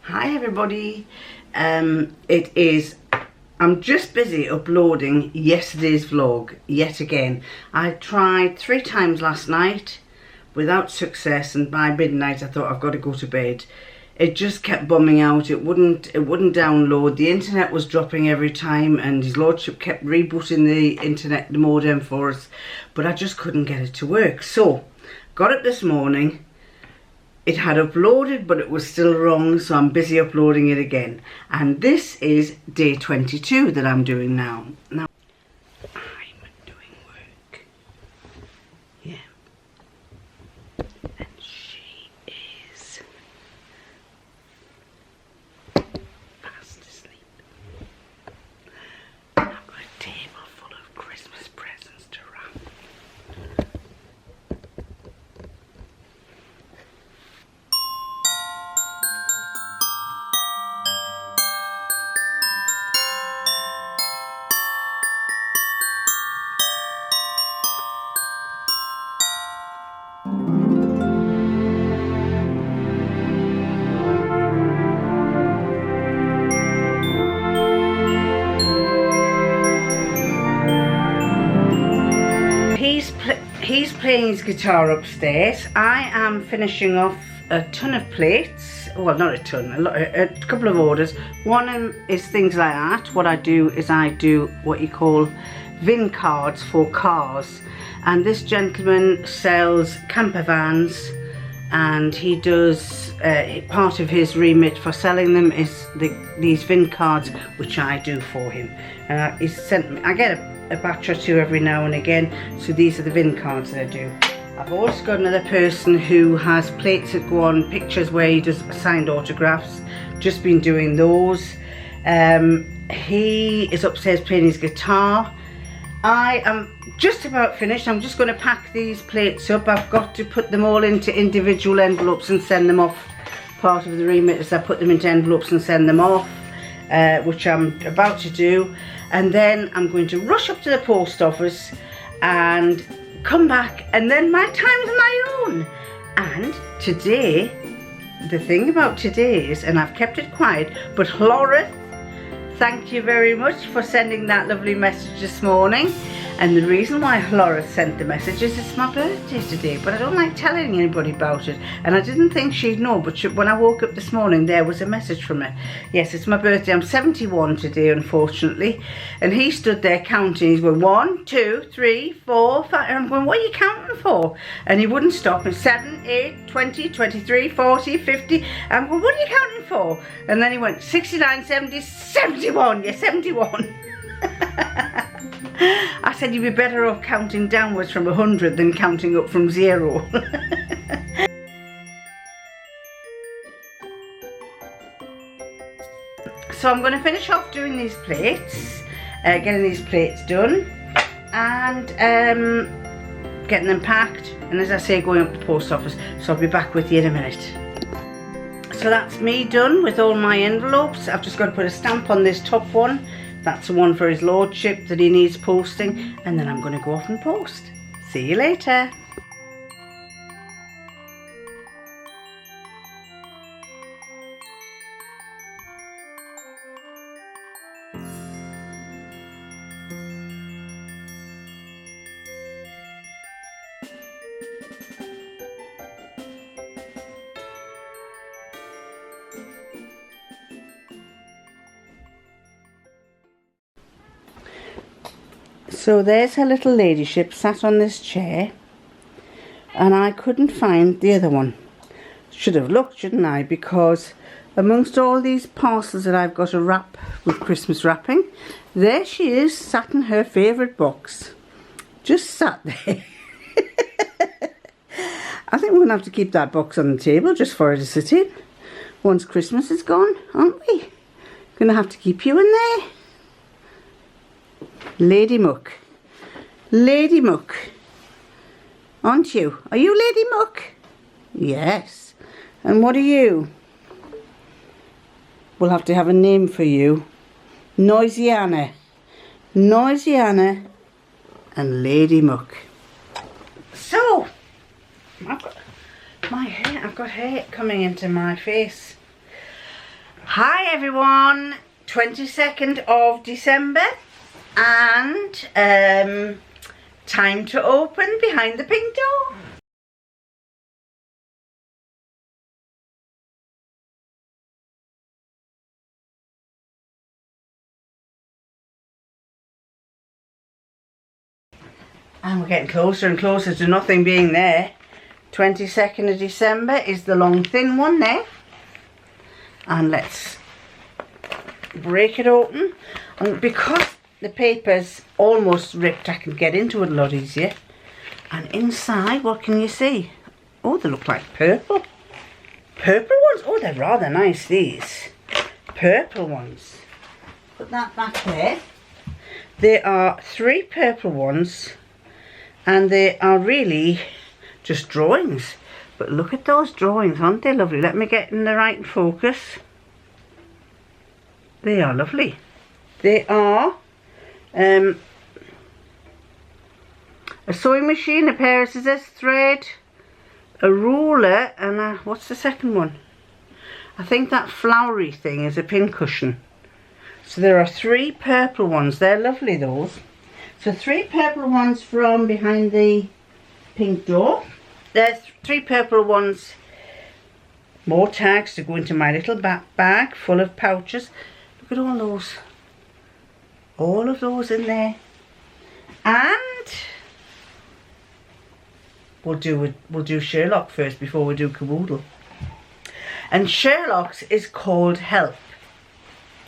Hi everybody. I'm just busy uploading yesterday's vlog yet again. I tried 3 times last night without success, and by midnight I thought I've got to go to bed. It just kept bumming out. It wouldn't download. The internet was dropping every time, and his lordship kept rebooting the modem for us, but I just couldn't get it to work. So got it this morning. It had uploaded, but it was still wrong, so I'm busy uploading it again. And this is day 22 that I'm doing now. Now, I'm doing work. Yeah. And she is fast asleep. I've got a table full of Christmas presents to wrap. He's playing his guitar upstairs. I am finishing off a ton of plates. Well, not a ton, a couple of orders. One is things like that. What I do is I do what you call VIN cards for cars. And this gentleman sells camper vans, and he does, part of his remit for selling them is these VIN cards, which I do for him. He's sent me, I get a batch or two every now and again, so these are the VIN cards that I do. I've also got another person who has plates that go on pictures where he does signed autographs. Just been doing those. He is upstairs playing his guitar. I am just about finished. I'm just going to pack these plates up. I've got to put them all into individual envelopes and send them off. Part of the remit is I put them into envelopes and send them off, which I'm about to do. And then I'm going to rush up to the post office and come back, and then my time's my own. And today, the thing about today is, and I've kept it quiet, but Laura, thank you very much for sending that lovely message this morning. And the reason why Laura sent the message is it's my birthday today, but I don't like telling anybody about it. And I didn't think she'd know, but when I woke up this morning, there was a message from her. Yes, it's my birthday. I'm 71 today, unfortunately. And he stood there counting. He's going 1, 2, 3, 4, 5. And I'm going, what are you counting for? And he wouldn't stop. And 7, 8, 20, 23, 40, 50. I'm going, what are you counting for? And then he went 69, 70, 71. Yeah, 71. I said you'd be better off counting downwards from 100 than counting up from 0. So I'm going to finish off doing these plates, getting these plates done, and getting them packed, and as I say, going up to the post office. So I'll be back with you in a minute. So that's me done with all my envelopes. I've just got to put a stamp on this top one. That's the one for his lordship that he needs posting, and then I'm going to go off and post. See you later. So there's her little ladyship sat on this chair, and I couldn't find the other one. Should have looked, shouldn't I? Because amongst all these parcels that I've got to wrap with Christmas wrapping, there she is, sat in her favourite box. Just sat there. I think we're going to have to keep that box on the table just for her to sit in. Once Christmas is gone, aren't we? Going to have to keep you in there. Lady Muck. Lady Muck. Aren't you? Are you Lady Muck? Yes. And what are you? We'll have to have a name for you. Noisy Anna. Noisy Anna and Lady Muck. So, I've got hair coming into my face. Hi everyone, 22nd of December and time to open behind the pink door. And we're getting closer and closer to nothing being there. 22nd of December is the long thin one there. And let's break it open. And because the paper's almost ripped, I can get into it a lot easier. And inside, what can you see? Oh, they look like purple. Purple ones? Oh, they're rather nice, these. Purple ones. Put that back there. There are 3 purple ones. And they are really just drawings. But look at those drawings, aren't they lovely? Let me get in the right focus. They are lovely. They are a sewing machine, a pair of scissors, thread, a ruler, and what's the second one? I think that flowery thing is a pincushion. So there are 3 purple ones. They're lovely, those. So 3 purple ones from behind the pink door. There's 3 purple ones. More tags to go into my little bag full of pouches. Look at all those. All of those in there. And we'll do Sherlock first before we do caboodle. And Sherlock's is called Help.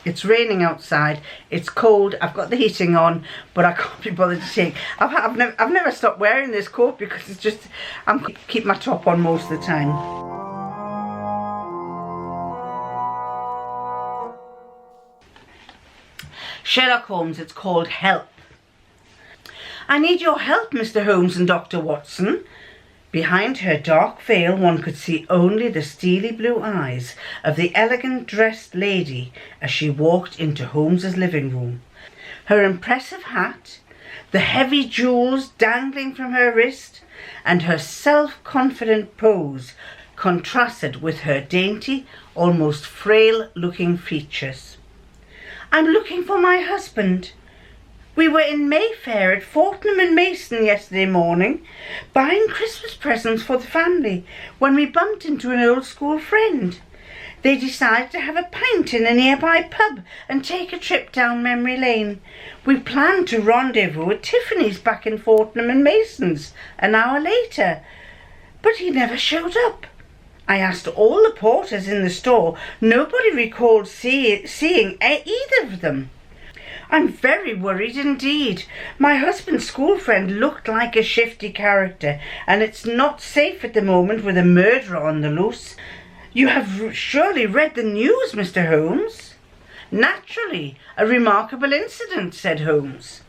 It's raining outside, it's cold, I've got the heating on, but I can't be bothered to take. I've never stopped wearing this coat because it's just, I'm keep my top on most of the time. Sherlock Holmes, it's called Help. I need your help, Mr. Holmes and Dr. Watson. Behind her dark veil one could see only the steely blue eyes of the elegant dressed lady as she walked into Holmes's living room. Her impressive hat, the heavy jewels dangling from her wrist, and her self-confident pose contrasted with her dainty, almost frail-looking features. "I'm looking for my husband. We were in Mayfair at Fortnum and Mason yesterday morning, buying Christmas presents for the family, when we bumped into an old school friend. They decided to have a pint in a nearby pub and take a trip down memory lane. We planned to rendezvous at Tiffany's back in Fortnum and Mason's an hour later, but he never showed up. I asked all the porters in the store. Nobody recalled seeing either of them. I'm very worried indeed. My husband's school friend looked like a shifty character, and it's not safe at the moment with a murderer on the loose. You have surely read the news, Mr. Holmes?" "Naturally, a remarkable incident," said Holmes.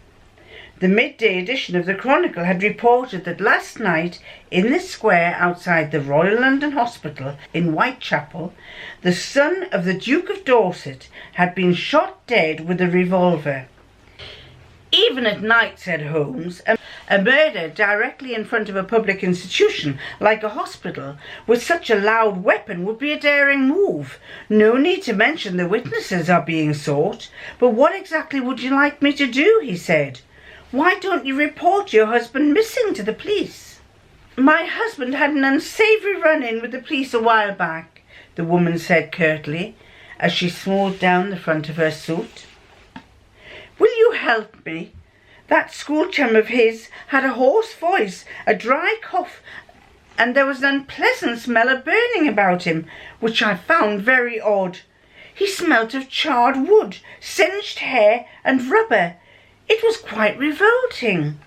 The midday edition of the Chronicle had reported that last night, in the square outside the Royal London Hospital in Whitechapel, the son of the Duke of Dorset had been shot dead with a revolver. "Even at night," said Holmes, "a murder directly in front of a public institution like a hospital with such a loud weapon would be a daring move. No need to mention the witnesses are being sought. But what exactly would you like me to do?" he said. "Why don't you report your husband missing to the police?" "My husband had an unsavoury run-in with the police a while back," the woman said curtly, as she smoothed down the front of her suit. "Will you help me? That school chum of his had a hoarse voice, a dry cough, and there was an unpleasant smell of burning about him, which I found very odd. He smelt of charred wood, singed hair and rubber. It was quite revolting.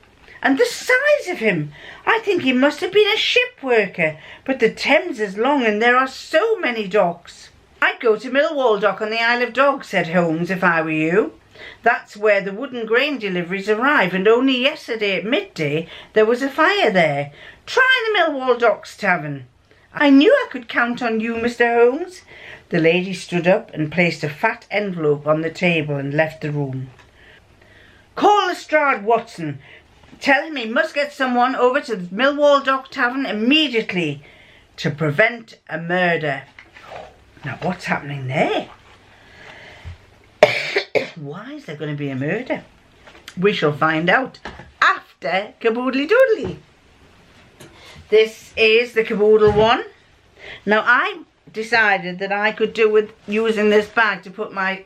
And the size of him! I think he must have been a ship worker, but the Thames is long and there are so many docks." "I'd go to Millwall Dock on the Isle of Dogs," said Holmes, "if I were you. That's where the wooden grain deliveries arrive, and only yesterday at midday there was a fire there. Try the Millwall Docks Tavern." "I knew I could count on you, Mr. Holmes." The lady stood up and placed a fat envelope on the table and left the room. "Call Lestrade, Watson. Tell him he must get someone over to the Millwall Dock Tavern immediately to prevent a murder." Now what's happening there? why is there going to be a murder? We shall find out after Caboodly Doodly. This is the caboodle one. Now I decided that I could do with using this bag to put my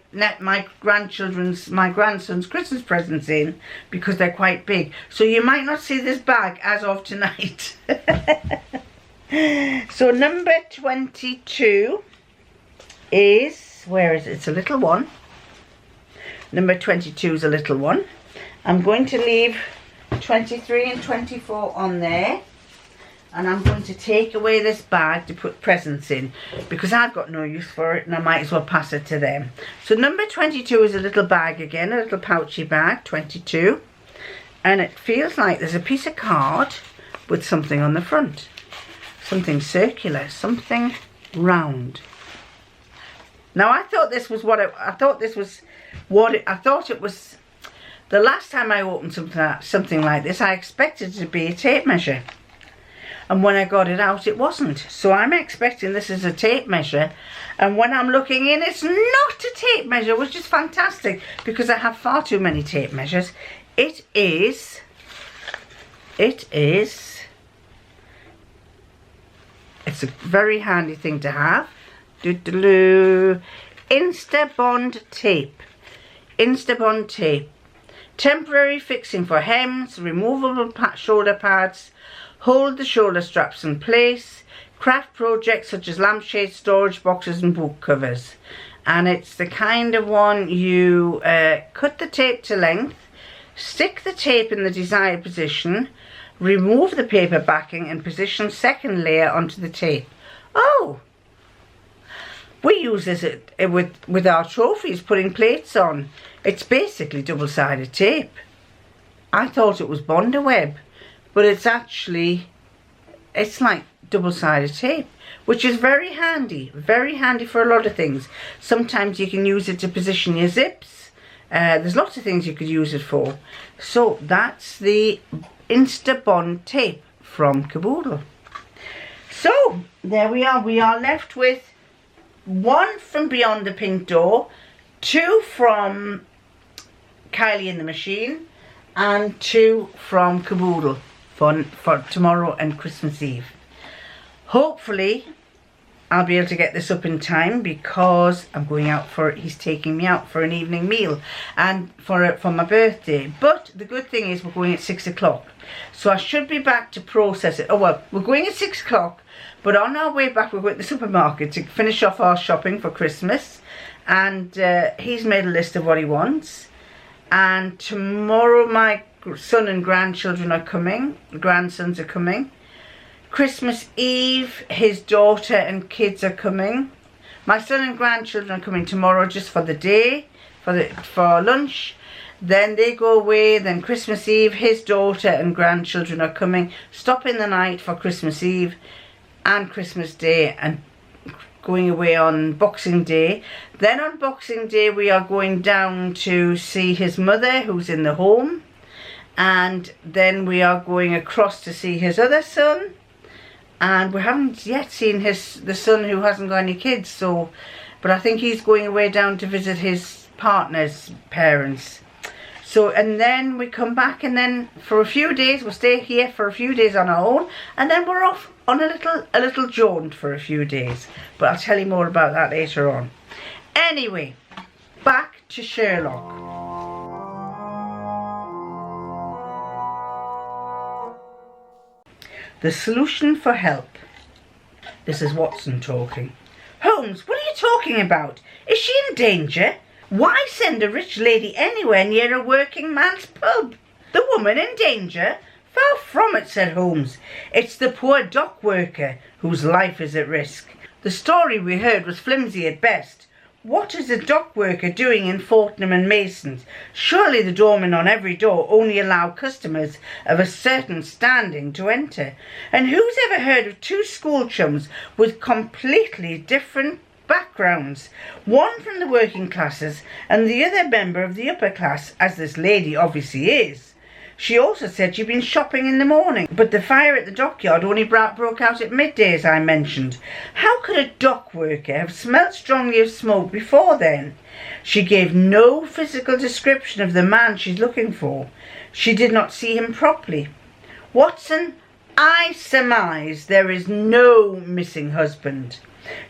grandson's Christmas presents in, because they're quite big. So you might not see this bag as of tonight. So number 22 is, where is it? It's a little one. Number 22 is a little one. I'm going to leave 23 and 24 on there. And I'm going to take away this bag to put presents in, because I've got no use for it and I might as well pass it to them. So number 22 is a little bag again, a little pouchy bag, 22. And it feels like there's a piece of card with something on the front. Something circular, something round. Now I thought this was the last time I opened something like this, I expected it to be a tape measure. And when I got it out, it wasn't. So I'm expecting this is a tape measure. And when I'm looking in, it's not a tape measure, which is fantastic, because I have far too many tape measures. It's a very handy thing to have. Instabond tape. Instabond tape. Temporary fixing for hems, removable shoulder pads, hold the shoulder straps in place, craft projects such as lampshades, storage boxes and book covers. And it's the kind of one you cut the tape to length, stick the tape in the desired position, remove the paper backing and position second layer onto the tape. Oh! We use this with our trophies, putting plates on. It's basically double-sided tape. I thought it was Bonder web, but it's like double-sided tape, which is very handy for a lot of things. Sometimes you can use it to position your zips. There's lots of things you could use it for. So that's the Instabond tape from Caboodle. So there we are. We are left with 1 from Beyond the Pink Door, 2 from Kylie in the Machine, and 2 from Caboodle for tomorrow and Christmas Eve. Hopefully I'll be able to get this up in time, because I'm going out he's taking me out for an evening meal and for my birthday. But the good thing is we're going at 6 o'clock, so I should be back to process it. Oh well, we're going at 6 o'clock, but on our way back we're going to the supermarket to finish off our shopping for Christmas, and he's made a list of what he wants. And tomorrow my son and grandsons are coming. Christmas Eve, his daughter and kids are coming. My son and grandchildren are coming tomorrow just for the day, for lunch. Then they go away. Then Christmas Eve, his daughter and grandchildren are coming, stopping the night for Christmas Eve and Christmas Day, and going away on Boxing Day. Then on Boxing Day we are going down to see his mother, who's in the home. And then we are going across to see his other son. And we haven't yet seen the son who hasn't got any kids, so, but I think he's going away down to visit his partner's parents. So, and then we come back, and then for a few days, we'll stay here for a few days on our own, and then we're off on a little jaunt for a few days. But I'll tell you more about that later on. Anyway, back to Sherlock. The solution for help. This is Watson talking. Holmes, what are you talking about? Is she in danger? Why send a rich lady anywhere near a working man's pub? The woman in danger? Far from it, said Holmes. It's the poor dock worker whose life is at risk. The story we heard was flimsy at best. What is a dock worker doing in Fortnum and Mason's? Surely the doormen on every door only allow customers of a certain standing to enter. And who's ever heard of 2 school chums with completely different backgrounds? One from the working classes and the other member of the upper class, as this lady obviously is. She also said she'd been shopping in the morning, but the fire at the dockyard only broke out at midday, as I mentioned. How could a dock worker have smelt strongly of smoke before then? She gave no physical description of the man she's looking for. She did not see him properly. Watson, I surmise there is no missing husband.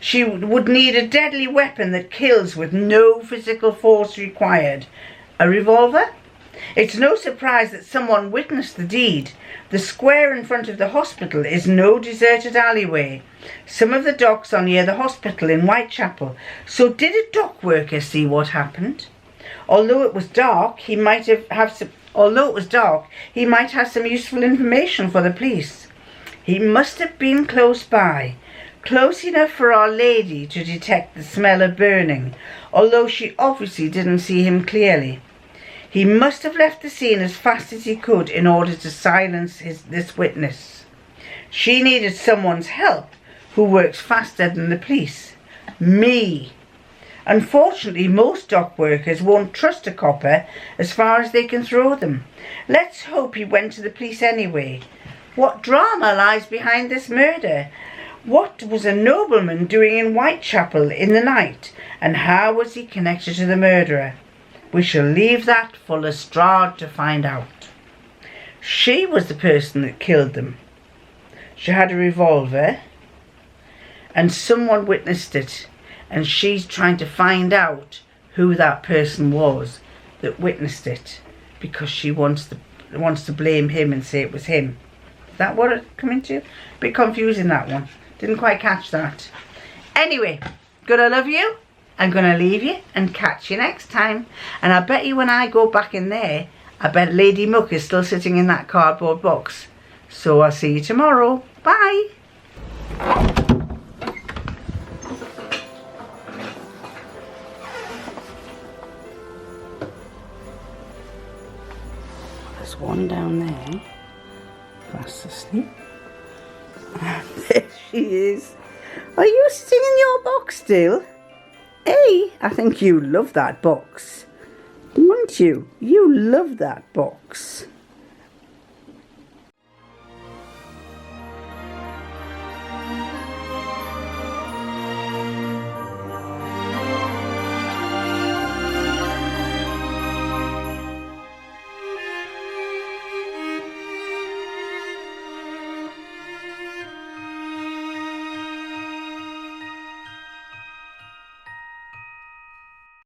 She would need a deadly weapon that kills with no physical force required. A revolver? It's no surprise that someone witnessed the deed. The square in front of the hospital is no deserted alleyway. Some of the docks are near the hospital in Whitechapel. So did a dock worker see what happened? Although it was dark, he might have some useful information for the police. He must have been close by, close enough for Our Lady to detect the smell of burning, although she obviously didn't see him clearly. He must have left the scene as fast as he could in order to silence this witness. She needed someone's help who works faster than the police. Me. Unfortunately, most dock workers won't trust a copper as far as they can throw them. Let's hope he went to the police anyway. What drama lies behind this murder? What was a nobleman doing in Whitechapel in the night? And how was he connected to the murderer? We shall leave that for Lestrade to find out. She was the person that killed them. She had a revolver and someone witnessed it, and she's trying to find out who that person was that witnessed it, because she wants to blame him and say it was him. Is that what it come into? A bit confusing, that one. Didn't quite catch that. Anyway, gonna love you. I'm going to leave you and catch you next time. And I bet you when I go back in there, I bet Lady Muck is still sitting in that cardboard box. So I'll see you tomorrow. Bye. There's one down there, fast asleep. And there she is. Are you sitting in your box still? Hey, I think you love that box, won't you? You love that box.